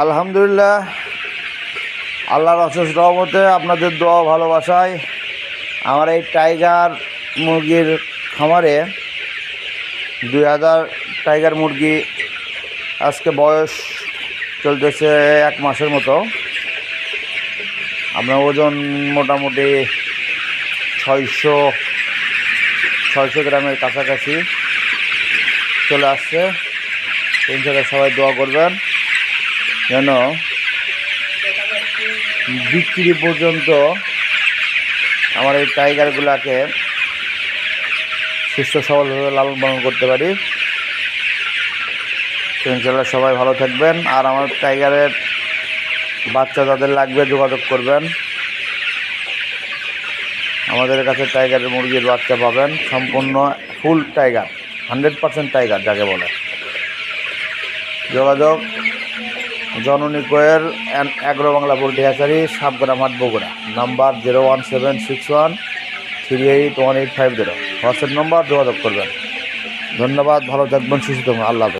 আলহামদুলিল্লাহ, আল্লাহর অশেষ রহমতে আপনাদের দোয়া ভালোবাসায় আমার এই টাইগার মুরগির খামারে 2000 টাইগার মুরগি আজকে বয়স চলতেছে 1 মাসের মতো। আপনার ওজন মোটামুটি 600 গ্রামের কাছাকাছি চলে আসছে। ইনশাআল্লাহ সবাই দোয়া করবেন যেন বিক্রি পর্যন্ত আমার এই টাইগারগুলোকে সুস্থ সবলভাবে লালন পালন করতে পারি। ইনশাআল্লাহ সবাই ভালো থাকবেন। আর আমার টাইগারের বাচ্চা যাদের লাগবে যোগাযোগ করবেন। আমাদের কাছে টাইগারের মুরগির বাচ্চা পাবেন, সম্পূর্ণ ফুল টাইগার, 100% টাইগার যাকে বলে। যোগাযোগ জননী Koel agro Bangla poultry hatchery, Sabgram হাট, বগুড়া। নাম্বার 01761381850। হোয়াটসঅ্যাপ নম্বর, যোগাযোগ করবেন। ধন্যবাদ, ভালো থাকবেন, সুস্থ থাকবেন। আল্লাহ হাফেজ।